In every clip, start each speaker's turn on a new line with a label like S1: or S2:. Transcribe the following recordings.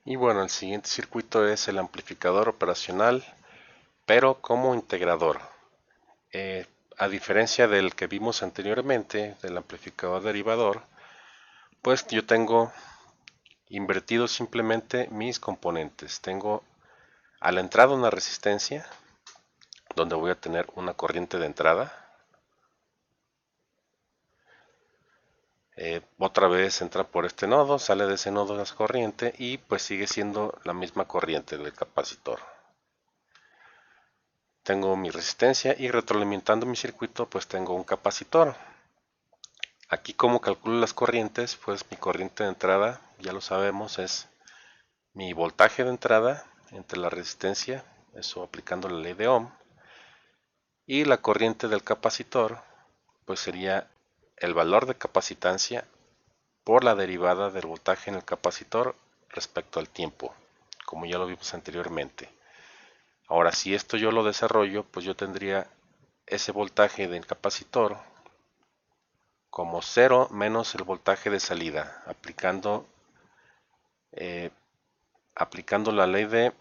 S1: Y bueno, el siguiente circuito es el amplificador operacional, pero como integrador. Eh, a diferencia del que vimos anteriormente, del amplificador derivador, pues yo tengo invertido simplemente mis componentes. Tengo a la entrada una resistencia, donde voy a tener una corriente de entrada. Otra vez entra por este nodo, sale de ese nodo la corriente y pues sigue siendo la misma corriente del capacitor. Tengo mi resistencia y retroalimentando mi circuito pues tengo un capacitor. Aquí como calculo las corrientes, pues mi corriente de entrada, ya lo sabemos, es mi voltaje de entrada entre la resistencia, eso aplicando la ley de Ohm, y la corriente del capacitor, pues sería el valor de capacitancia por la derivada del voltaje en el capacitor respecto al tiempo, como ya lo vimos anteriormente. Ahora, si esto yo lo desarrollo, pues yo tendría ese voltaje del capacitor como cero menos el voltaje de salida, eh, aplicando la ley de,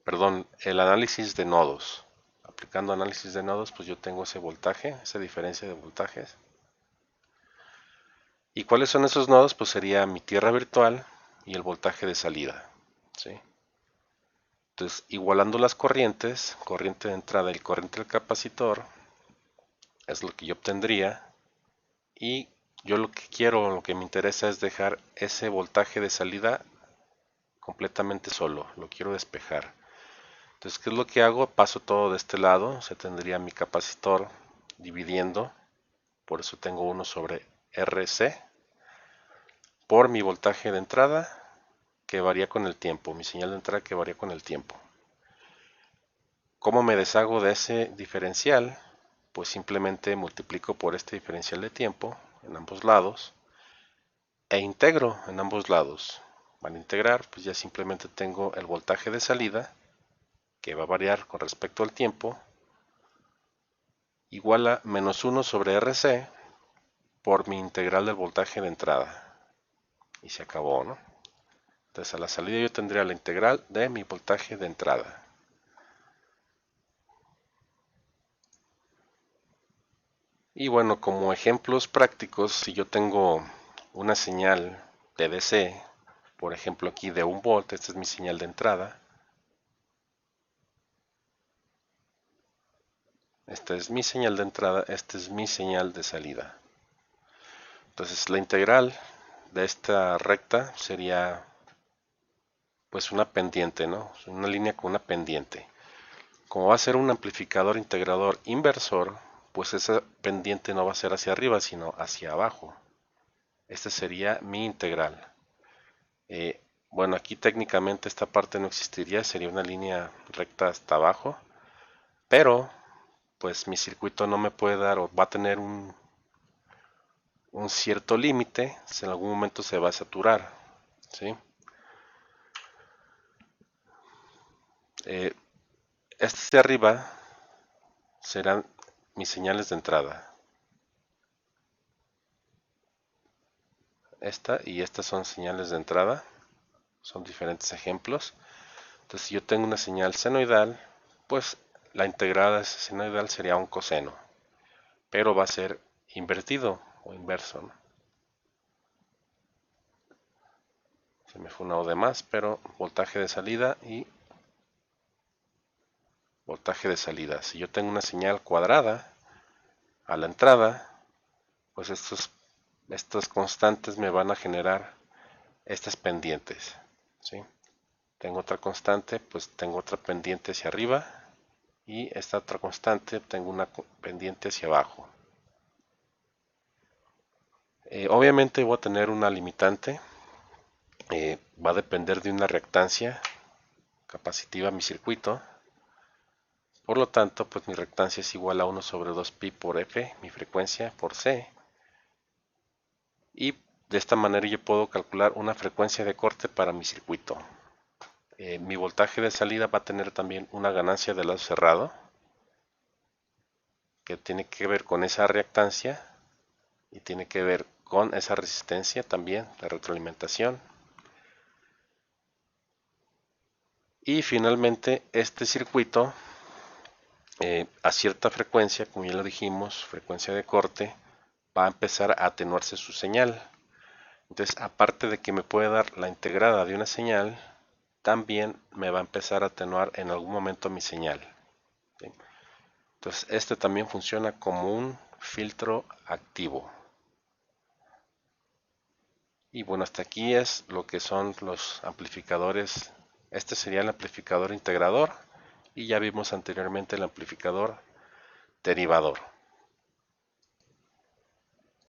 S1: perdón, el análisis de nodos. Aplicando análisis de nodos, pues yo tengo ese voltaje, esa diferencia de voltajes. ¿Y cuáles son esos nodos? Pues sería mi tierra virtual y el voltaje de salida, ¿sí? Entonces, igualando las corrientes, corriente de entrada y corriente del capacitor, es lo que yo obtendría. Y yo lo que quiero, lo que me interesa es dejar ese voltaje de salida completamente solo, lo quiero despejar. Entonces, ¿qué es lo que hago? Paso todo de este lado, se tendría mi capacitor dividiendo, por eso tengo 1 sobre RC, por mi voltaje de entrada que varía con el tiempo, mi señal de entrada que varía con el tiempo. ¿Cómo me deshago de ese diferencial? Pues simplemente multiplico por este diferencial de tiempo en ambos lados e integro en ambos lados. Al integrar, pues ya simplemente tengo el voltaje de salida, que va a variar con respecto al tiempo, igual a menos 1 sobre RC por mi integral del voltaje de entrada. Y se acabó, ¿no? Entonces a la salida yo tendría la integral de mi voltaje de entrada. Y bueno, como ejemplos prácticos, si yo tengo una señal de DC, por ejemplo aquí de 1 volt, esta es mi señal de entrada, esta es mi señal de entrada, esta es mi señal de salida. Entonces la integral de esta recta sería pues una pendiente, ¿no? Una línea con una pendiente. Como va a ser un amplificador integrador inversor, pues esa pendiente no va a ser hacia arriba, sino hacia abajo. Esta sería mi integral. Bueno, aquí técnicamente esta parte no existiría, sería una línea recta hasta abajo, pero pues mi circuito no me puede dar o va a tener un cierto límite, si en algún momento se va a saturar, ¿sí? Eh, Estas de arriba serán mis señales de entrada. Esta y estas son señales de entrada, son diferentes ejemplos. Entonces, si yo tengo una señal senoidal, pues la integrada de esa senoidal sería un coseno, pero va a ser invertido o inverso, ¿no? Se me fue una O de más, pero voltaje de salida y voltaje de salida. Si yo tengo una señal cuadrada a la entrada, pues estas constantes me van a generar estas pendientes, ¿sí? Tengo otra constante, pues tengo otra pendiente hacia arriba y esta otra constante tengo una pendiente hacia abajo. Obviamente voy a tener una limitante, va a depender de una reactancia capacitiva mi circuito. Por lo tanto, pues mi reactancia es igual a 1 sobre 2pi por f, mi frecuencia, por c. Y de esta manera yo puedo calcular una frecuencia de corte para mi circuito. Mi voltaje de salida va a tener también una ganancia de lado cerrado, que tiene que ver con esa reactancia y tiene que ver con esa resistencia también, de retroalimentación. Y finalmente este circuito a cierta frecuencia, como ya lo dijimos, frecuencia de corte, va a empezar a atenuarse su señal. Entonces, aparte de que me puede dar la integrada de una señal, también me va a empezar a atenuar en algún momento mi señal. ¿Sí? Entonces, este también funciona como un filtro activo. Y bueno, hasta aquí es lo que son los amplificadores. Este sería el amplificador integrador y ya vimos anteriormente el amplificador derivador.